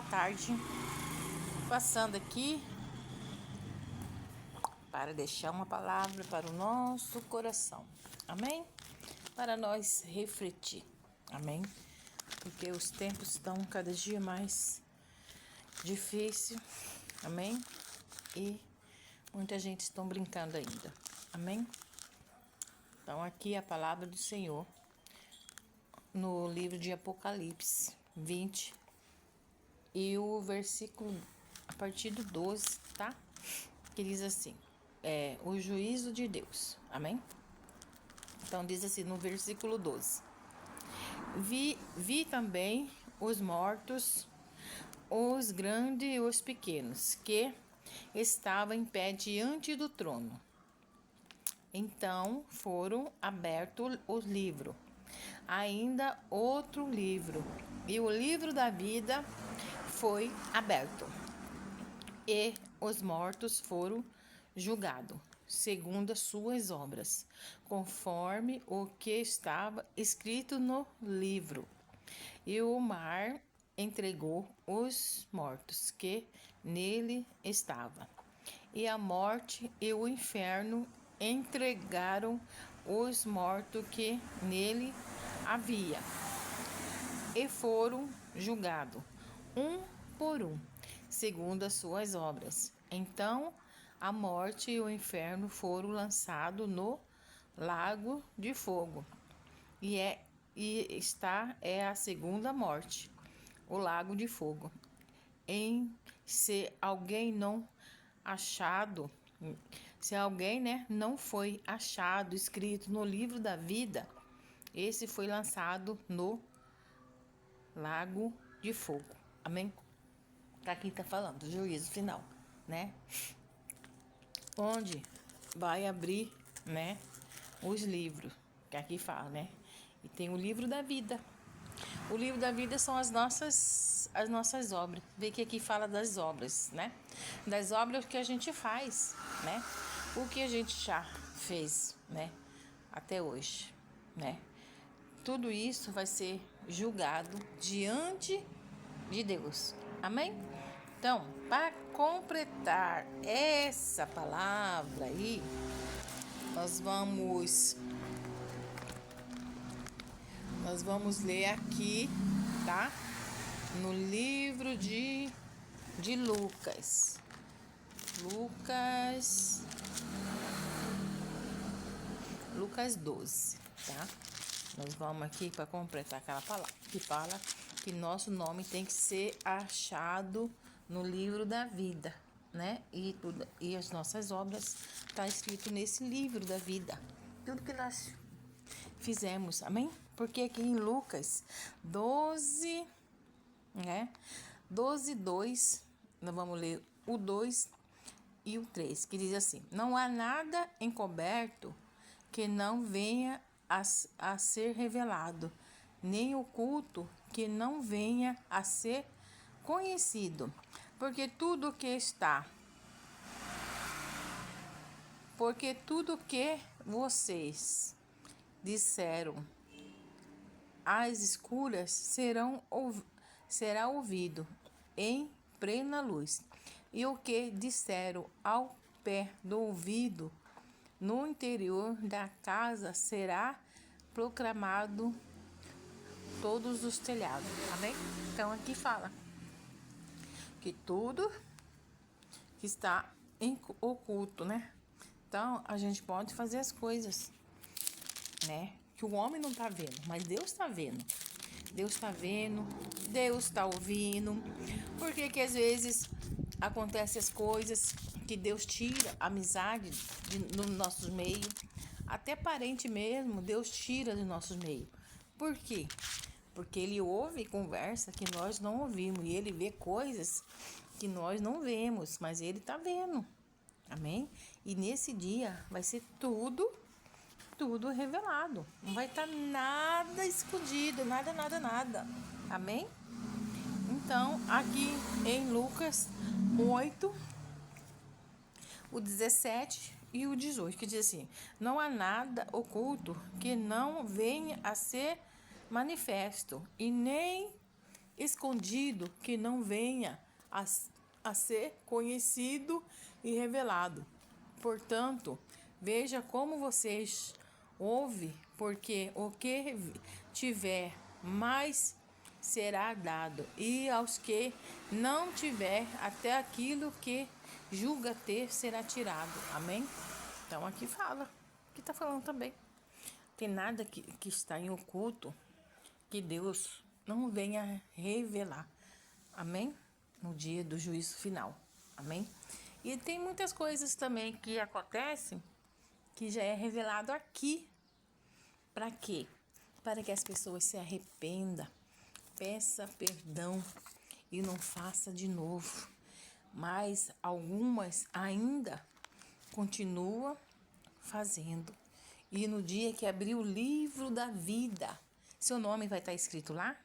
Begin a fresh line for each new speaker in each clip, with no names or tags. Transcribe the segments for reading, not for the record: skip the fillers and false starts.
boa tarde. Passando aqui para deixar uma palavra para o nosso coração. Amém? Para nós refletir. Amém? Porque os tempos estão cada dia mais difíceis. Amém? E muita gente está brincando ainda. Amém? Então aqui a palavra do Senhor no livro de Apocalipse 20 e o versículo a partir do 12, tá? Que diz assim, o juízo de Deus, amém? Então diz assim no versículo 12: Vi também os mortos, os grandes e os pequenos, que estavam em pé diante do trono. Então foram abertos os livros, ainda outro livro, e o livro da vida foi aberto, e os mortos foram julgados, segundo as suas obras, conforme o que estava escrito no livro. E o mar entregou os mortos que nele estavam, e a morte e o inferno entregaram os mortos que nele havia, e foram julgados, um por um, segundo as suas obras. Então a morte e o inferno foram lançados no lago de fogo. E esta é a segunda morte, o lago de fogo. Se alguém não foi achado escrito no livro da vida, esse foi lançado no lago de fogo. Amém? Aqui tá falando do juízo final, né? Onde vai abrir, né, os livros, que aqui fala, né? E tem o livro da vida. O livro da vida são as nossas obras. Vê que aqui fala das obras, né? Das obras que a gente faz, né? O que a gente já fez, né? Até hoje, né? Tudo isso vai ser julgado diante de Deus. Amém? Então, para completar essa palavra aí, nós vamos ler aqui, tá? No livro de Lucas. Lucas 12, tá? Nós vamos aqui para completar aquela palavra que fala que nosso nome tem que ser achado no livro da vida, né? E as nossas obras tá escrito nesse livro da vida. Tudo que nós fizemos, amém? Porque aqui em Lucas 12, né? 12, 2, nós vamos ler o 2 e o 3, que diz assim: não há nada encoberto que não venha a ser revelado, nem oculto que não venha a ser conhecido, porque tudo que vocês disseram às escuras será ouvido em plena luz, e o que disseram ao pé do ouvido no interior da casa será proclamado todos os telhados. Amém? Então aqui fala que tudo que está oculto, né? Então a gente pode fazer as coisas, né? Que o homem não tá vendo, mas Deus está vendo. Deus está vendo, Deus está ouvindo. Por que que às vezes acontecem as coisas que Deus tira a amizade no nossos meios? Até parente mesmo, Deus tira do nossos meios. Por quê? Porque Ele ouve conversa que nós não ouvimos. E Ele vê coisas que nós não vemos, mas Ele está vendo. Amém? E nesse dia vai ser tudo revelado. Não vai estar nada escondido, nada. Amém? Então, aqui em Lucas 8, o 17 e o 18, que diz assim: não há nada oculto que não venha a ser manifesto, e nem escondido que não venha a ser conhecido e revelado. Portanto, veja como vocês ouvem, porque o que tiver mais será dado, e aos que não tiver, até aquilo que julga ter será tirado. Amém? Então aqui fala, aqui está falando também. Tem nada que está em oculto que Deus não venha revelar. Amém? No dia do juízo final. Amém? E tem muitas coisas também que acontecem que já é revelado aqui. Para quê? Para que as pessoas se arrependam, peça perdão e não faça de novo. Mas algumas ainda continuam fazendo. E no dia que abrir o livro da vida, seu nome vai estar escrito lá?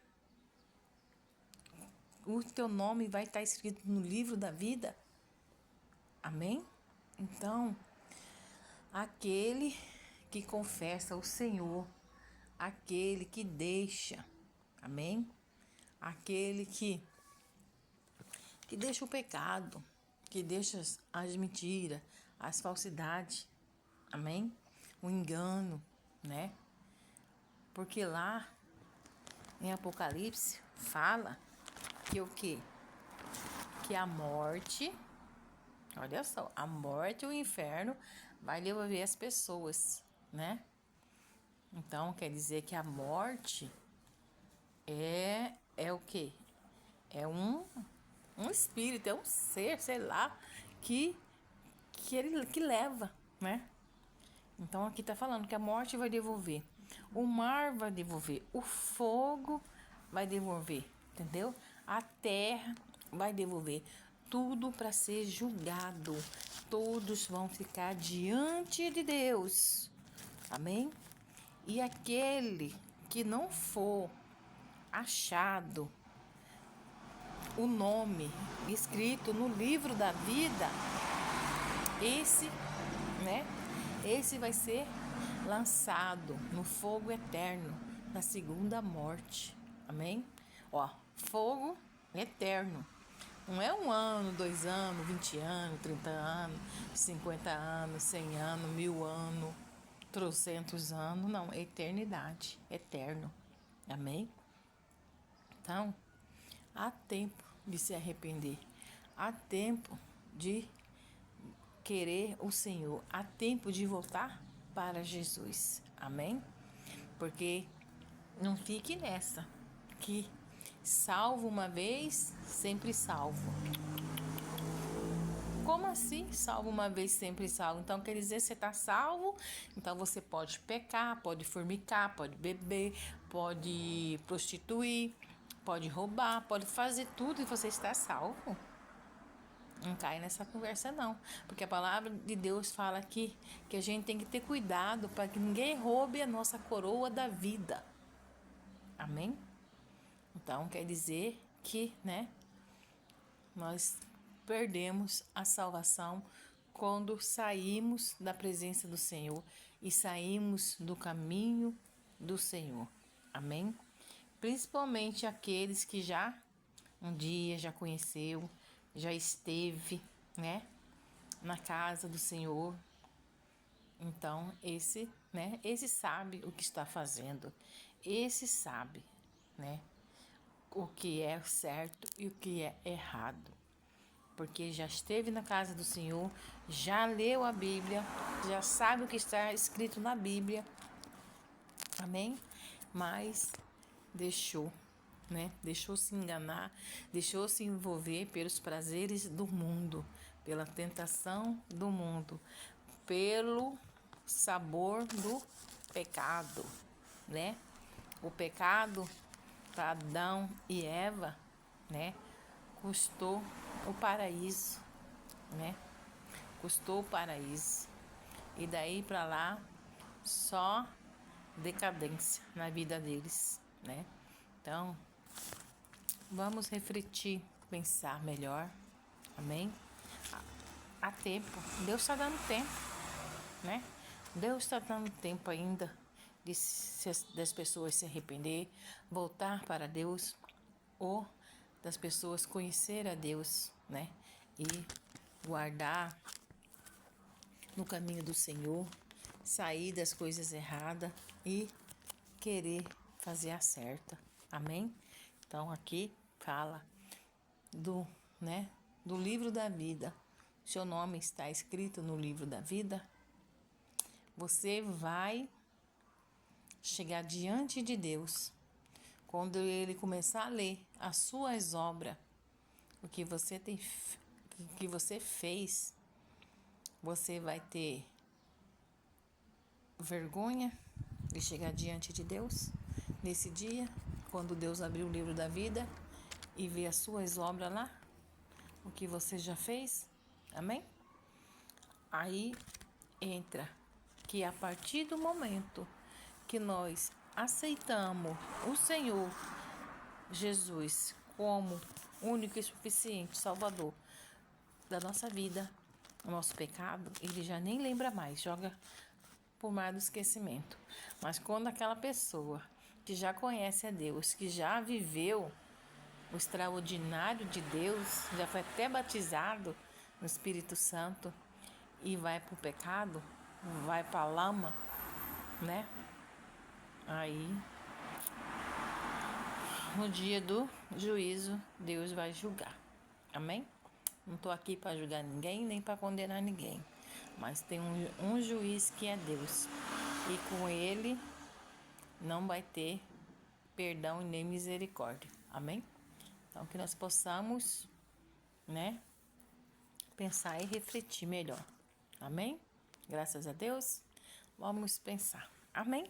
O teu nome vai estar escrito no livro da vida? Amém? Então, aquele que confessa o Senhor, aquele que deixa, amém? Aquele que deixa o pecado, que deixa as mentiras, as falsidades, amém? O engano, né? Porque lá em Apocalipse fala que o quê? Que a morte, olha só, a morte e o inferno vai devolver as pessoas, né? Então, quer dizer que a morte é o quê? É um espírito, é um ser, sei lá, que ele que leva, né? Então, aqui tá falando que a morte vai devolver, o mar vai devolver, o fogo vai devolver, entendeu? A terra vai devolver, tudo para ser julgado. Todos vão ficar diante de Deus. Amém? E aquele que não for achado o nome escrito no livro da vida, esse, né? Esse vai ser lançado no fogo eterno, na segunda morte. Amém? Ó, fogo eterno. Não é 1 ano, 2 anos, 20 anos, 30 anos, 50 anos, 100 anos, 1000 anos, 300 anos. Não, é eternidade, eterno. Amém? Então, há tempo de se arrepender. Há tempo de querer o Senhor. Há tempo de voltar para Jesus. Amém? Porque não fique nessa, que salvo uma vez, sempre salvo. Como assim? Salvo uma vez, sempre salvo. Então, quer dizer, você está salvo, então você pode pecar, pode fornicar, pode beber, pode prostituir, pode roubar, pode fazer tudo e você está salvo. Não cai nessa conversa não, porque a palavra de Deus fala aqui que a gente tem que ter cuidado para que ninguém roube a nossa coroa da vida. Amém? Então, quer dizer que, né, nós perdemos a salvação quando saímos da presença do Senhor e saímos do caminho do Senhor. Amém? Principalmente aqueles que já um dia já conheceu, já esteve, né, na casa do Senhor. Então, esse sabe o que está fazendo. Esse sabe, né, o que é certo e o que é errado. Porque já esteve na casa do Senhor, já leu a Bíblia, já sabe o que está escrito na Bíblia. Amém? Mas deixou, né? Deixou se enganar, deixou se envolver pelos prazeres do mundo, pela tentação do mundo, pelo sabor do pecado, né? O pecado para Adão e Eva, né? Custou o paraíso, né? Custou o paraíso. E daí para lá só decadência na vida deles, né? Então, vamos refletir, pensar melhor. Amém? Há tempo. Deus está dando tempo, né? Deus está dando tempo ainda das pessoas se arrepender, voltar para Deus, ou das pessoas conhecer a Deus, né? E guardar no caminho do Senhor, sair das coisas erradas e querer fazer a certa. Amém? Então aqui fala do, né, do livro da vida. Seu nome está escrito no livro da vida. Você vai chegar diante de Deus quando Ele começar a ler as suas obras, o que você fez. Você vai ter vergonha de chegar diante de Deus nesse dia, quando Deus abrir o livro da vida e ver as suas obras lá, o que você já fez. Amém? Aí entra que a partir do momento que nós aceitamos o Senhor Jesus como único e suficiente Salvador da nossa vida, o nosso pecado, Ele já nem lembra mais, joga por mar do esquecimento. Mas quando aquela pessoa que já conhece a Deus, que já viveu o extraordinário de Deus, já foi até batizado no Espírito Santo e vai para o pecado, vai para a lama, né? Aí, no dia do juízo, Deus vai julgar. Amém? Não estou aqui para julgar ninguém, nem para condenar ninguém. Mas tem um juiz que é Deus. E com ele não vai ter perdão e nem misericórdia. Amém? Então, que nós possamos, né, pensar e refletir melhor. Amém? Graças a Deus. Vamos pensar. Amém?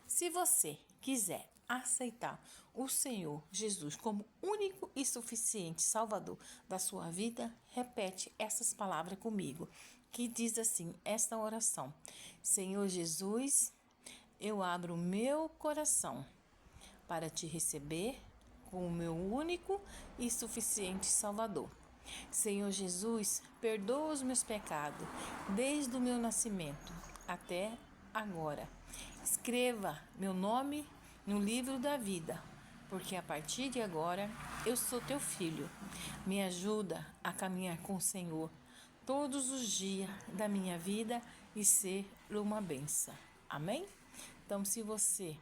Se você quiser aceitar o Senhor Jesus como único e suficiente Salvador da sua vida, repete essas palavras comigo, que diz assim, esta oração: Senhor Jesus, eu abro o meu coração para te receber como o meu único e suficiente Salvador. Senhor Jesus, perdoa os meus pecados desde o meu nascimento até agora. Escreva meu nome no livro da vida, porque a partir de agora eu sou teu filho. Me ajuda a caminhar com o Senhor todos os dias da minha vida e ser uma bênção. Amém? Então, se você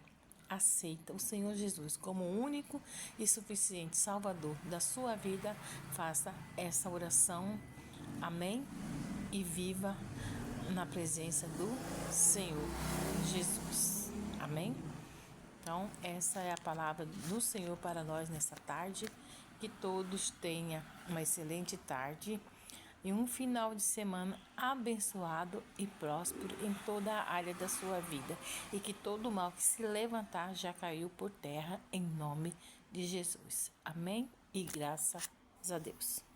aceita o Senhor Jesus como o único e suficiente Salvador da sua vida, faça essa oração. Amém? E viva na presença do Senhor Jesus. Amém? Então, essa é a palavra do Senhor para nós nessa tarde. Que todos tenham uma excelente tarde e um final de semana abençoado e próspero em toda a área da sua vida. E que todo mal que se levantar já caiu por terra em nome de Jesus. Amém? E graças a Deus.